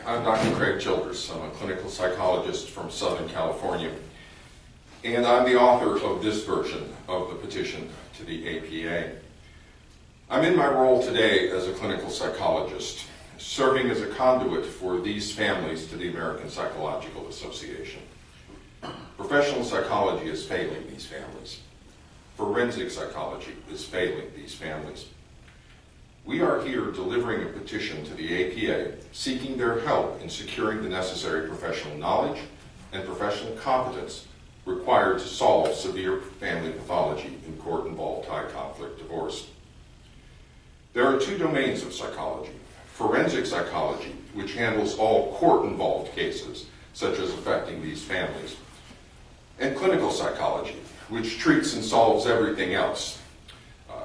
I'm Dr. Childress. I'm a clinical psychologist from Southern California, and I'm the author of this version of the petition to the APA. I'm in my role today as a clinical psychologist, serving as a conduit for these families to the American Psychological Association. Professional psychology is failing these families. Forensic psychology is failing these families. We are here delivering a petition to the APA, seeking their help in securing the necessary professional knowledge and professional competence required to solve severe family pathology in court-involved high-conflict divorce. There are two domains of psychology: forensic psychology, which handles all court-involved cases, such as affecting these families, and clinical psychology, which treats and solves everything else.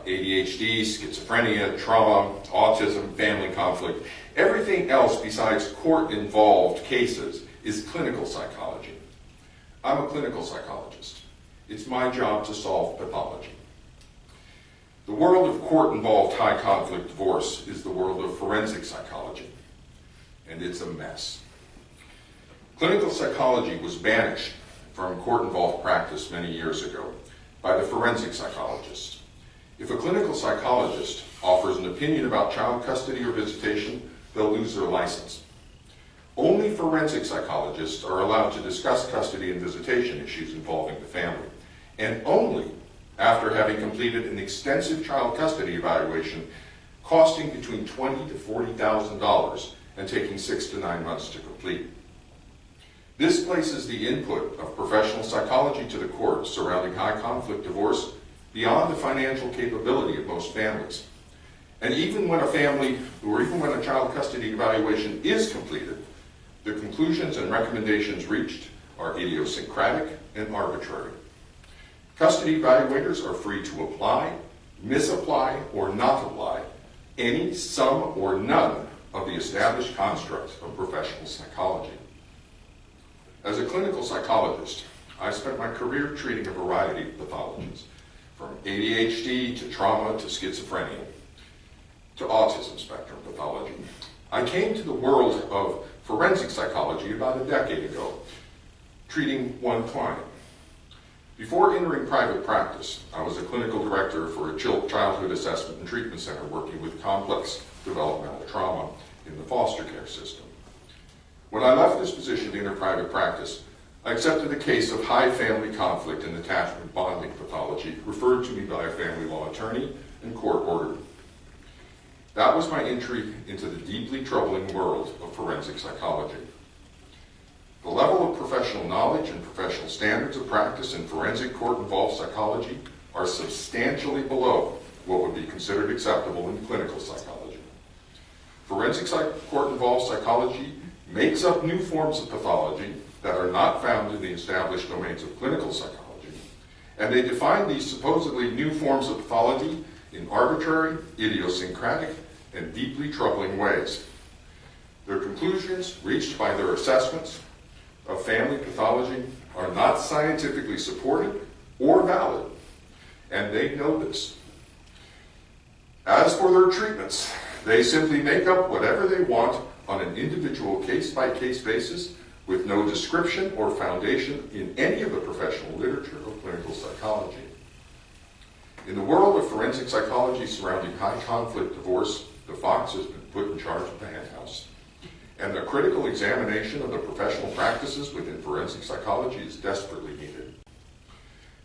ADHD, schizophrenia, trauma, autism, family conflict. Everything else besides court-involved cases is clinical psychology. I'm a clinical psychologist. It's my job to solve pathology. The world of court-involved high-conflict divorce is the world of forensic psychology, and it's a mess. Clinical psychology was banished from court-involved practice many years ago by the forensic psychologists. If a clinical psychologist offers an opinion about child custody or visitation, they'll lose their license. Only forensic psychologists are allowed to discuss custody and visitation issues involving the family, and only after having completed an extensive child custody evaluation costing between $20,000 to $40,000 and taking 6 to 9 months to complete. This places the input of professional psychology to the court surrounding high-conflict divorce beyond the financial capability of most families. And even when a child custody evaluation is completed, the conclusions and recommendations reached are idiosyncratic and arbitrary. Custody evaluators are free to apply, misapply, or not apply any, some, or none of the established constructs of professional psychology. As a clinical psychologist, I spent my career treating a variety of pathologies, from ADHD to trauma to schizophrenia to autism spectrum pathology. I came to the world of forensic psychology about a decade ago, treating one client. Before entering private practice, I was a clinical director for a childhood assessment and treatment center working with complex developmental trauma in the foster care system. When I left this position to enter private practice, I accepted a case of high family conflict and attachment bonding pathology referred to me by a family law attorney and court-ordered. That was my entry into the deeply troubling world of forensic psychology. The level of professional knowledge and professional standards of practice in forensic court-involved psychology are substantially below what would be considered acceptable in clinical psychology. Forensic court-involved psychology makes up new forms of pathology that are not found in the established domains of clinical psychology, and they define these supposedly new forms of pathology in arbitrary, idiosyncratic, and deeply troubling ways. Their conclusions, reached by their assessments of family pathology, are not scientifically supported or valid, and they know this. As for their treatments, they simply make up whatever they want on an individual case-by-case basis with no description or foundation in any of the professional literature of clinical psychology. In the world of forensic psychology surrounding high-conflict divorce, the fox has been put in charge of the henhouse, and the critical examination of the professional practices within forensic psychology is desperately needed.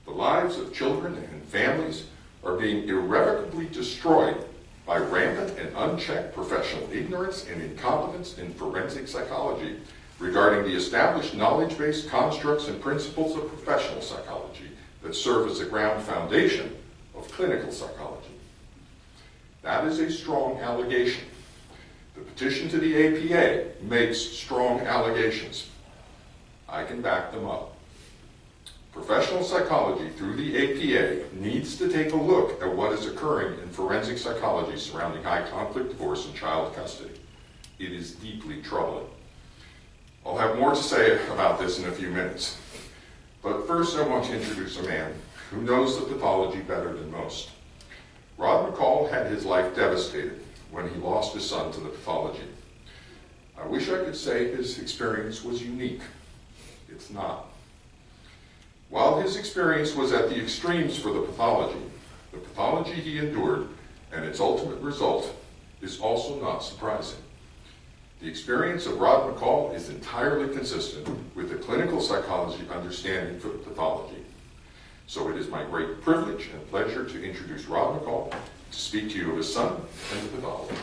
The lives of children and families are being irrevocably destroyed by rampant and unchecked professional ignorance and incompetence in forensic psychology regarding the established knowledge-based constructs and principles of professional psychology that serve as the ground foundation of clinical psychology. That is a strong allegation. The petition to the APA makes strong allegations. I can back them up. Professional psychology through the APA needs to take a look at what is occurring in forensic psychology surrounding high-conflict divorce and child custody. It is deeply troubling. I'll have more to say about this in a few minutes. But first I want to introduce a man who knows the pathology better than most. Rod McCall had his life devastated when he lost his son to the pathology. I wish I could say his experience was unique. It's not. While his experience was at the extremes for the pathology he endured and its ultimate result is also not surprising. The experience of Rod McCall is entirely consistent with the clinical psychology understanding for the pathology. So it is my great privilege and pleasure to introduce Rod McCall to speak to you of his son and the pathology.